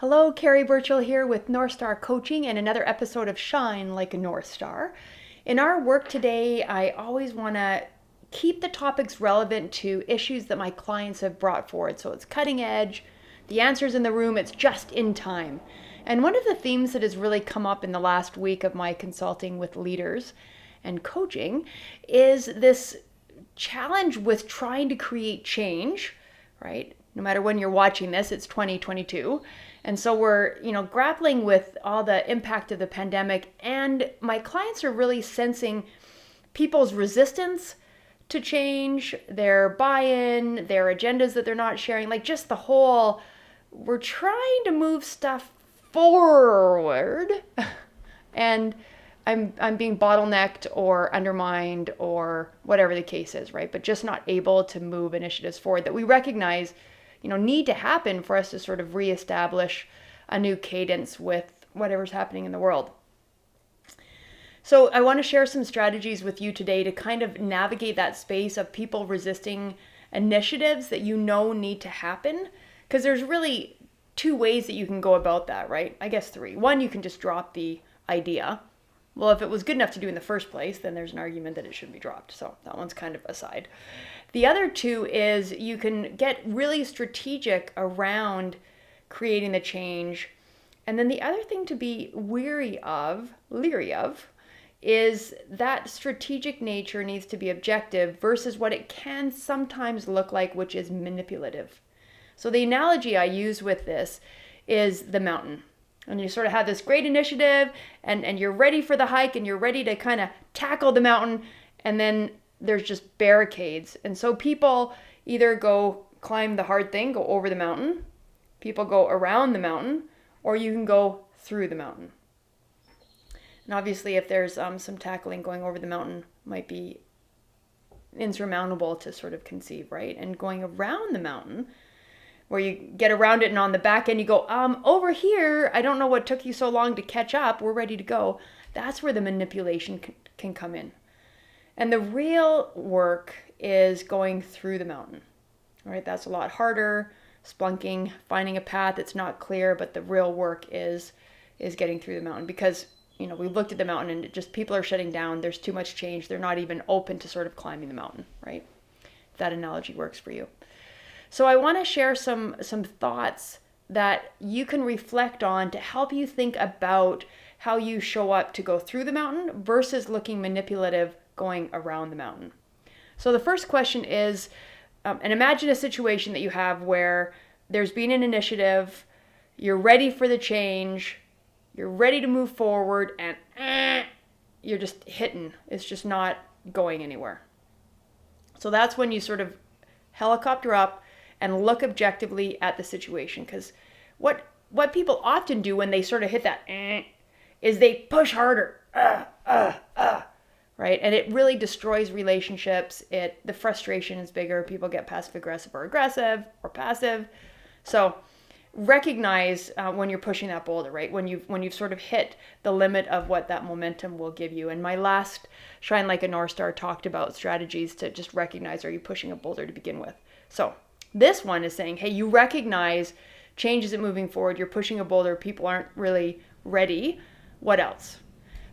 Hello, Carrie Burchill here with North Star Coaching and another episode of Shine Like a North Star. In our work today, I always want to keep the topics relevant to issues that my clients have brought forward. So it's cutting edge, the answers in the room, it's just in time. And one of the themes that has really come up in the last week of my consulting with leaders and coaching is this challenge with trying to create change, right? No matter when you're watching this, it's 2022. And so we're, grappling with all the impact of the pandemic, and my clients are really sensing people's resistance to change, their buy-in, their agendas that they're not sharing, like just the whole, we're trying to move stuff forward and I'm being bottlenecked or undermined or whatever the case is, right? But just not able to move initiatives forward that we recognize, need to happen for us to sort of reestablish a new cadence with whatever's happening in the world. So I want to share some strategies with you today to kind of navigate that space of people resisting initiatives that need to happen. Because there's really two ways that you can go about that, right? I guess three. One, you can just drop the idea. Well, if it was good enough to do in the first place, then there's an argument that it should be dropped. So that one's kind of aside. The other two is you can get really strategic around creating the change. And then the other thing to be leery of, is that strategic nature needs to be objective versus what it can sometimes look like, which is manipulative. So the analogy I use with this is the mountain. And you sort of have this great initiative and you're ready for the hike and you're ready to kind of tackle the mountain, and then there's just barricades. And so people either go climb the hard thing, go over the mountain, people go around the mountain, or you can go through the mountain. And obviously if there's some tackling, going over the mountain might be insurmountable to sort of conceive, right? And going around the mountain, where you get around it and on the back end you go, over here, I don't know what took you so long to catch up, we're ready to go. That's where the manipulation can come in. And the real work is going through the mountain, right? That's a lot harder, splunking, finding a path that's not clear, but the real work is getting through the mountain, because we looked at the mountain and just people are shutting down, there's too much change, they're not even open to sort of climbing the mountain, right? If that analogy works for you. So I want to share some thoughts that you can reflect on to help you think about how you show up to go through the mountain versus looking manipulative going around the mountain. So the first question is, and imagine a situation that you have where there's been an initiative, you're ready for the change, you're ready to move forward, and you're just hitting. It's just not going anywhere. So that's when you sort of helicopter up and look objectively at the situation. Because what people often do when they sort of hit that is they push harder, right? And it really destroys relationships. The frustration is bigger. People get passive aggressive or passive. So recognize when you're pushing that boulder, right? When you've sort of hit the limit of what that momentum will give you. And my last Shine Like a North Star talked about strategies to just recognize, are you pushing a boulder to begin with? So this one is saying, hey, you recognize change isn't moving forward, you're pushing a boulder, people aren't really ready. What else?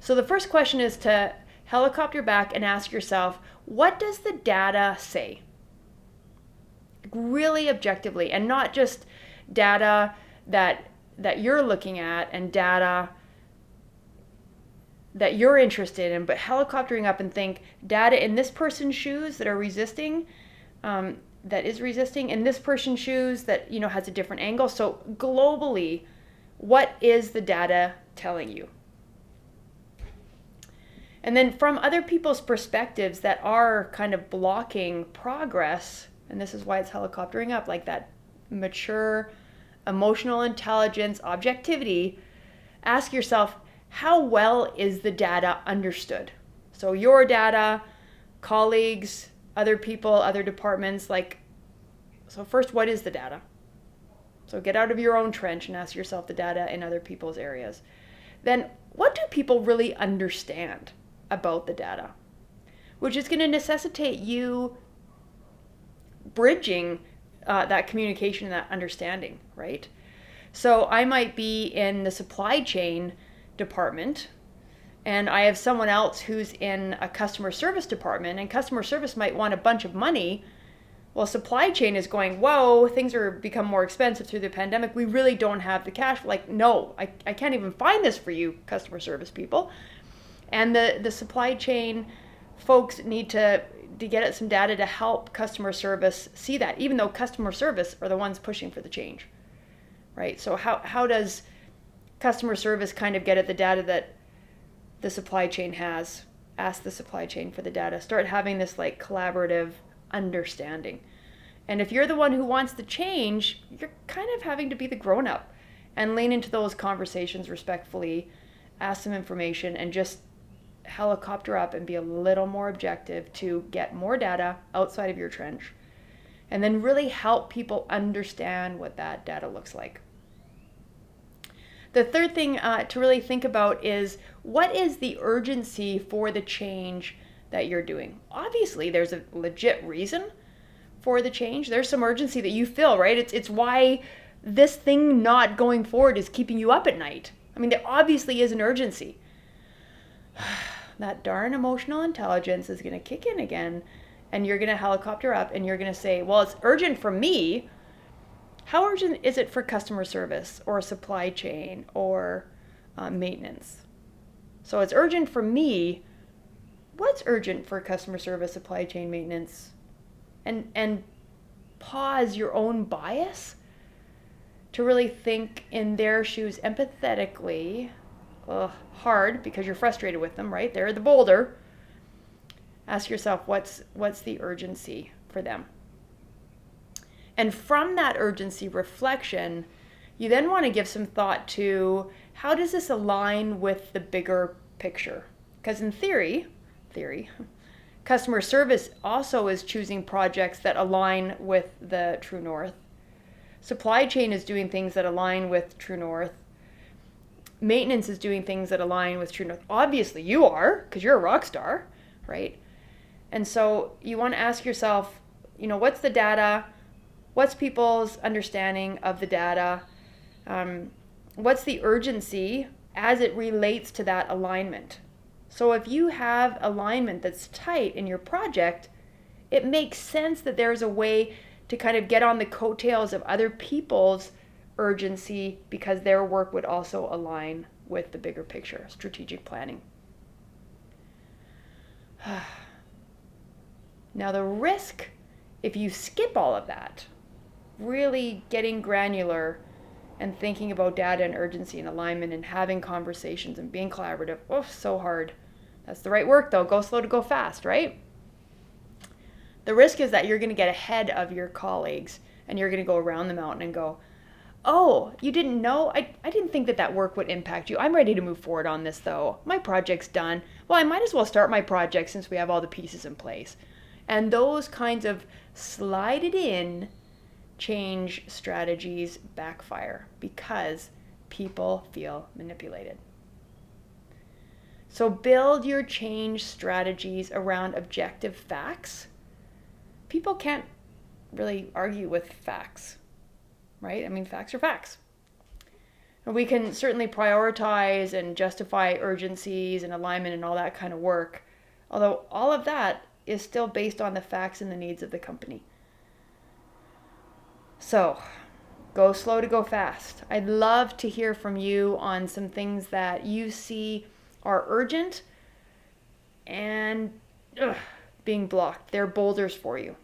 So the first question is to helicopter back and ask yourself, what does the data say? Really objectively, and not just data that you're looking at and data that you're interested in, but helicoptering up and think data in this person's shoes that are resisting, that is resisting, in this person's shoes that has a different angle. So globally, what is the data telling you? And then from other people's perspectives that are kind of blocking progress, and this is why it's helicoptering up, like that mature emotional intelligence, objectivity, ask yourself, how well is the data understood? So your data, colleagues, other people, other departments, so first, what is the data? So get out of your own trench and ask yourself the data in other people's areas. Then what do people really understand about the data? Which is going to necessitate you bridging that communication and that understanding, right? So I might be in the supply chain department, and I have someone else who's in a customer service department, and customer service might want a bunch of money. Well, supply chain is going, whoa, things are become more expensive through the pandemic. We really don't have the cash. Like, no, I can't even find this for you, customer service people. And the supply chain folks need to get at some data to help customer service see that, even though customer service are the ones pushing for the change, right? So how does customer service kind of get at the data that the supply chain has? Ask the supply chain for the data. Start having this like collaborative understanding. And if you're the one who wants the change, you're kind of having to be the grown-up and lean into those conversations respectfully, ask some information, and just helicopter up and be a little more objective to get more data outside of your trench, and then really help people understand what that data looks like. The third thing to really think about is, what is the urgency for the change that you're doing? Obviously, there's a legit reason for the change. There's some urgency that you feel, right? It's why this thing not going forward is keeping you up at night. I mean, there obviously is an urgency. That darn emotional intelligence is going to kick in again, and you're going to helicopter up and you're going to say, well, it's urgent for me. How urgent is it for customer service or supply chain or maintenance? So it's urgent for me. What's urgent for customer service, supply chain, maintenance? And pause your own bias to really think in their shoes empathetically. Hard because you're frustrated with them, right? They're the boulder. Ask yourself, what's the urgency for them? And from that urgency reflection, you then want to give some thought to, how does this align with the bigger picture? Because in theory, customer service also is choosing projects that align with the True North. Supply chain is doing things that align with True North. Maintenance is doing things that align with True North. Obviously you are, because you're a rock star, right? And so you want to ask yourself, what's the data? What's people's understanding of the data? What's the urgency as it relates to that alignment? So if you have alignment that's tight in your project, it makes sense that there's a way to kind of get on the coattails of other people's urgency, because their work would also align with the bigger picture, strategic planning. Now the risk, if you skip all of that, really getting granular and thinking about data and urgency and alignment and having conversations and being collaborative, so hard. That's the right work though. Go slow to go fast, right? The risk is that you're going to get ahead of your colleagues and you're going to go around the mountain and go, oh, you didn't know? I didn't think that work would impact you. I'm ready to move forward on this though. My project's done. Well, I might as well start my project since we have all the pieces in place. And those kinds of slide it in change strategies backfire because people feel manipulated. So build your change strategies around objective facts. People can't really argue with facts, right? I mean, facts are facts. And we can certainly prioritize and justify urgencies and alignment and all that kind of work, although all of that is still based on the facts and the needs of the company. So, go slow to go fast. I'd love to hear from you on some things that you see are urgent and being blocked. They're boulders for you.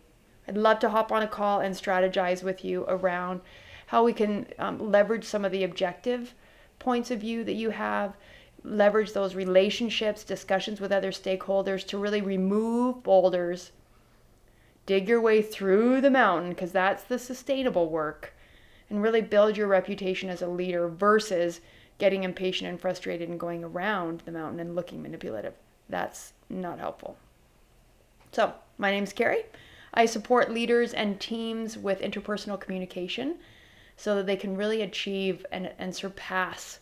I'd love to hop on a call and strategize with you around how we can leverage some of the objective points of view that you have, leverage those relationships, discussions with other stakeholders to really remove boulders, dig your way through the mountain, because that's the sustainable work, and really build your reputation as a leader versus getting impatient and frustrated and going around the mountain and looking manipulative. That's not helpful. So, my name's Carrie. I support leaders and teams with interpersonal communication so that they can really achieve and surpass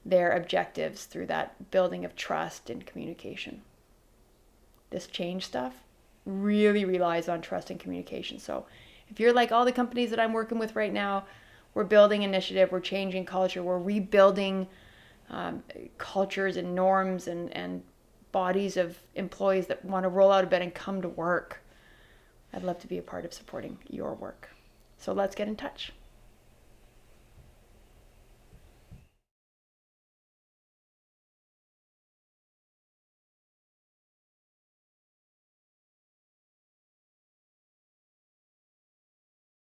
their objectives through that building of trust and communication. This change stuff really relies on trust and communication. So if you're like all the companies that I'm working with right now, we're building initiative, we're changing culture, we're rebuilding cultures and norms and bodies of employees that want to roll out of bed and come to work. I'd love to be a part of supporting your work. So let's get in touch.